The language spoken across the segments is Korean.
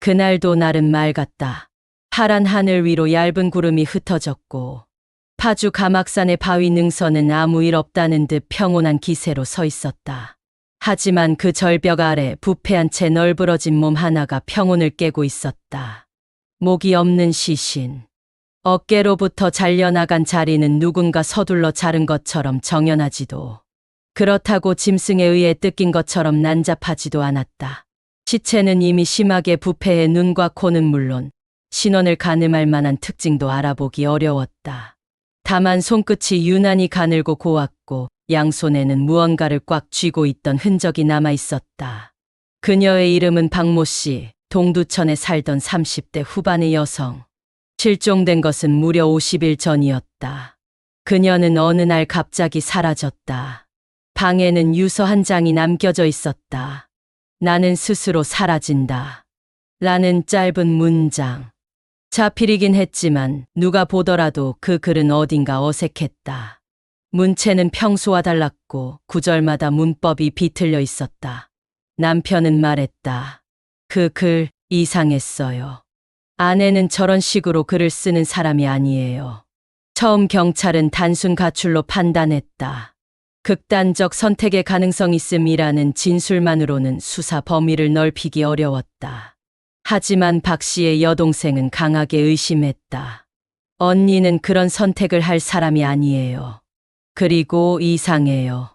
그날도 날은 맑았다. 파란 하늘 위로 얇은 구름이 흩어졌고 파주 가막산의 바위 능선은 아무 일 없다는 듯 평온한 기세로 서 있었다. 하지만 그 절벽 아래 부패한 채 널브러진 몸 하나가 평온을 깨고 있었다. 목이 없는 시신. 어깨로부터 잘려나간 자리는 누군가 서둘러 자른 것처럼 정연하지도, 그렇다고 짐승에 의해 뜯긴 것처럼 난잡하지도 않았다. 시체는 이미 심하게 부패해 눈과 코는 물론 신원을 가늠할 만한 특징도 알아보기 어려웠다. 다만 손끝이 유난히 가늘고 고왔고 양손에는 무언가를 꽉 쥐고 있던 흔적이 남아 있었다. 그녀의 이름은 박모 씨, 동두천에 살던 30대 후반의 여성. 실종된 것은 무려 50일 전이었다. 그녀는 어느 날 갑자기 사라졌다. 방에는 유서 한 장이 남겨져 있었다. 나는 스스로 사라진다. 라는 짧은 문장. 자필이긴 했지만 누가 보더라도 그 글은 어딘가 어색했다. 문체는 평소와 달랐고 구절마다 문법이 비틀려 있었다. 남편은 말했다. 그 글 이상했어요. 아내는 저런 식으로 글을 쓰는 사람이 아니에요. 처음 경찰은 단순 가출로 판단했다. 극단적 선택의 가능성 있음이라는 진술만으로는 수사 범위를 넓히기 어려웠다. 하지만 박 씨의 여동생은 강하게 의심했다. 언니는 그런 선택을 할 사람이 아니에요. 그리고 이상해요.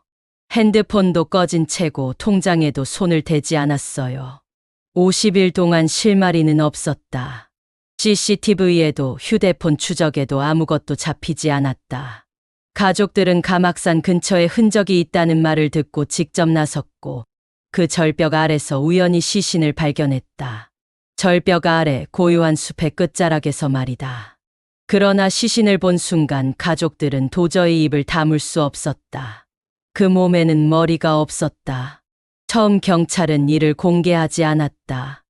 핸드폰도 꺼진 채고 통장에도 손을 대지 않았어요. 50일 동안 실마리는 없었다. CCTV에도 휴대폰 추적에도 아무것도 잡히지 않았다. 가족들은 가막산 근처에 흔적이 있다는 말을 듣고 직접 나섰고 그 절벽 아래서 우연히 시신을 발견했다. 절벽 아래 고요한 숲의 끝자락에서 말이다. 그러나 시신을 본 순간 가족들은 도저히 입을 다물 수 없었다. 그 몸에는 머리가 없었다. 처음 경찰은 이를 공개하지 않았다.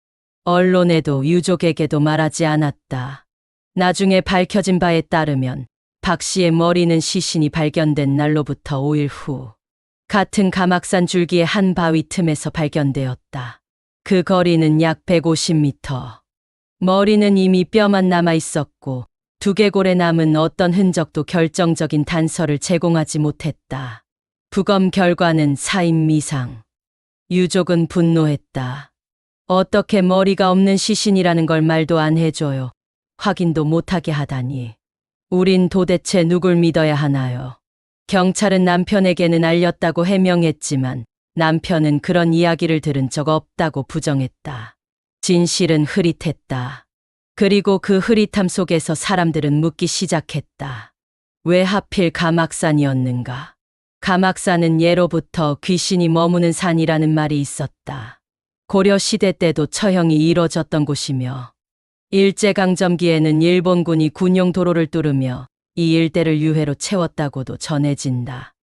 언론에도 유족에게도 말하지 않았다. 나중에 밝혀진 바에 따르면 박 씨의 머리는 시신이 발견된 날로부터 5일 후 같은 가막산 줄기의 한 바위 틈에서 발견되었다. 그 거리는 약 150m. 머리는 이미 뼈만 남아 있었고 두개골에 남은 어떤 흔적도 결정적인 단서를 제공하지 못했다. 부검 결과는 사인 미상. 유족은 분노했다. 어떻게 머리가 없는 시신이라는 걸 말도 안 해줘요. 확인도 못하게 하다니. 우린 도대체 누굴 믿어야 하나요? 경찰은 남편에게는 알렸다고 해명했지만 남편은 그런 이야기를 들은 적 없다고 부정했다. 진실은 흐릿했다. 그리고 그 흐릿함 속에서 사람들은 묻기 시작했다. 왜 하필 가막산이었는가? 가막산은 예로부터 귀신이 머무는 산이라는 말이 있었다. 고려 시대 때도 처형이 이뤄졌던 곳이며 일제강점기에는 일본군이 군용 도로를 뚫으며 이 일대를 유해로 채웠다고도 전해진다.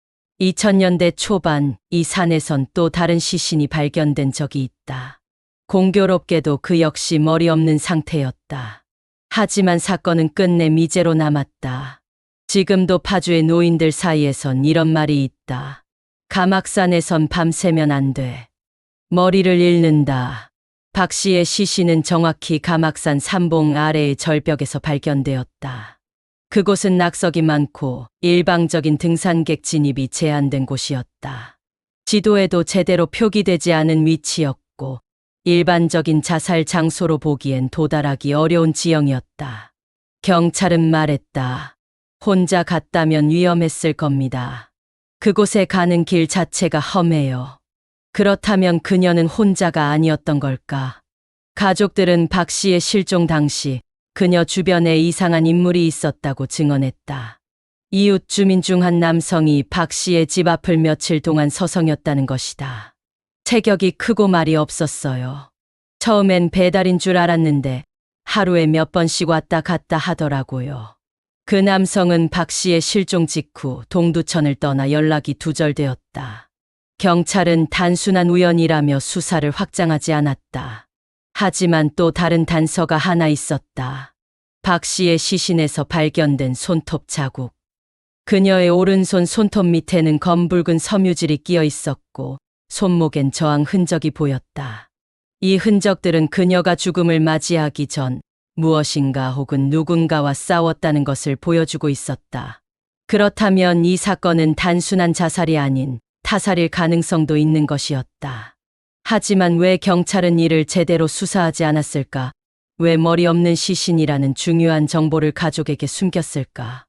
2000년대 초반 이 산에선 또 다른 시신이 발견된 적이 있다. 공교롭게도 그 역시 머리 없는 상태였다. 하지만 사건은 끝내 미제로 남았다. 지금도 파주의 노인들 사이에선 이런 말이 있다. 가막산에선 밤새면 안 돼. 머리를 잃는다. 박 씨의 시신은 정확히 가막산 삼봉 아래의 절벽에서 발견되었다. 그곳은 낙석이 많고 일방적인 등산객 진입이 제한된 곳이었다. 지도에도 제대로 표기되지 않은 위치였고 일반적인 자살 장소로 보기엔 도달하기 어려운 지형이었다. 경찰은 말했다. 혼자 갔다면 위험했을 겁니다. 그곳에 가는 길 자체가 험해요. 그렇다면 그녀는 혼자가 아니었던 걸까? 가족들은 박 씨의 실종 당시 그녀 주변에 이상한 인물이 있었다고 증언했다. 이웃 주민 중 한 남성이 박 씨의 집 앞을 며칠 동안 서성였다는 것이다. 체격이 크고 말이 없었어요. 처음엔 배달인 줄 알았는데 하루에 몇 번씩 왔다 갔다 하더라고요. 그 남성은 박 씨의 실종 직후 동두천을 떠나 연락이 두절되었다. 경찰은 단순한 우연이라며 수사를 확장하지 않았다. 하지만 또 다른 단서가 하나 있었다. 박 씨의 시신에서 발견된 손톱 자국. 그녀의 오른손 손톱 밑에는 검붉은 섬유질이 끼어 있었고 손목엔 저항 흔적이 보였다. 이 흔적들은 그녀가 죽음을 맞이하기 전 무엇인가 혹은 누군가와 싸웠다는 것을 보여주고 있었다. 그렇다면 이 사건은 단순한 자살이 아닌 타살일 가능성도 있는 것이었다. 하지만 왜 경찰은 이를 제대로 수사하지 않았을까? 왜 머리 없는 시신이라는 중요한 정보를 가족에게 숨겼을까?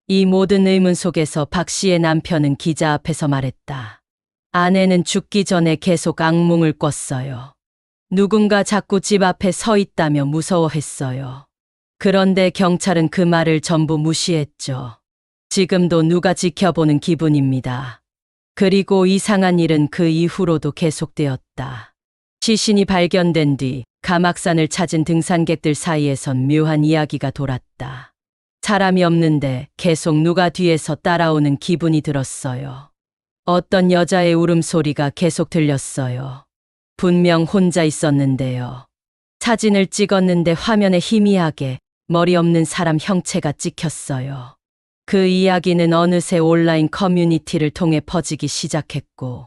이 모든 의문 속에서 박 씨의 남편은 기자 앞에서 말했다. 아내는 죽기 전에 계속 악몽을 꿨어요. 누군가 자꾸 집 앞에 서 있다며 무서워했어요. 그런데 경찰은 그 말을 전부 무시했죠. 지금도 누가 지켜보는 기분입니다. 그리고 이상한 일은 그 이후로도 계속되었다. 시신이 발견된 뒤 가막산을 찾은 등산객들 사이에선 묘한 이야기가 돌았다. 사람이 없는데 계속 누가 뒤에서 따라오는 기분이 들었어요. 어떤 여자의 울음소리가 계속 들렸어요. 분명 혼자 있었는데요. 사진을 찍었는데 화면에 희미하게 머리 없는 사람 형체가 찍혔어요. 그 이야기는 어느새 온라인 커뮤니티를 통해 퍼지기 시작했고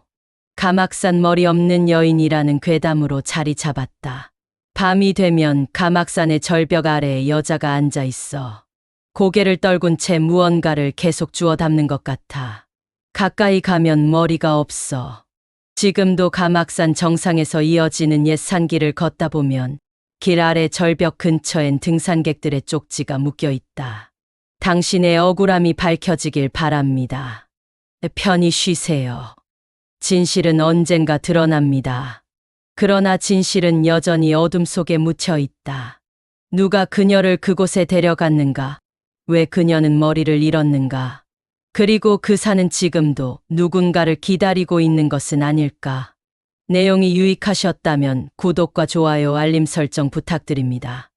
가막산 머리 없는 여인이라는 괴담으로 자리 잡았다. 밤이 되면 가막산의 절벽 아래에 여자가 앉아 있어 고개를 떨군 채 무언가를 계속 주워 담는 것 같아. 가까이 가면 머리가 없어. 지금도 가막산 정상에서 이어지는 옛 산길을 걷다 보면 길 아래 절벽 근처엔 등산객들의 쪽지가 묶여 있다. 당신의 억울함이 밝혀지길 바랍니다. 편히 쉬세요. 진실은 언젠가 드러납니다. 그러나 진실은 여전히 어둠 속에 묻혀 있다. 누가 그녀를 그곳에 데려갔는가? 왜 그녀는 머리를 잃었는가? 그리고 그 산은 지금도 누군가를 기다리고 있는 것은 아닐까? 내용이 유익하셨다면 구독과 좋아요, 알림 설정 부탁드립니다.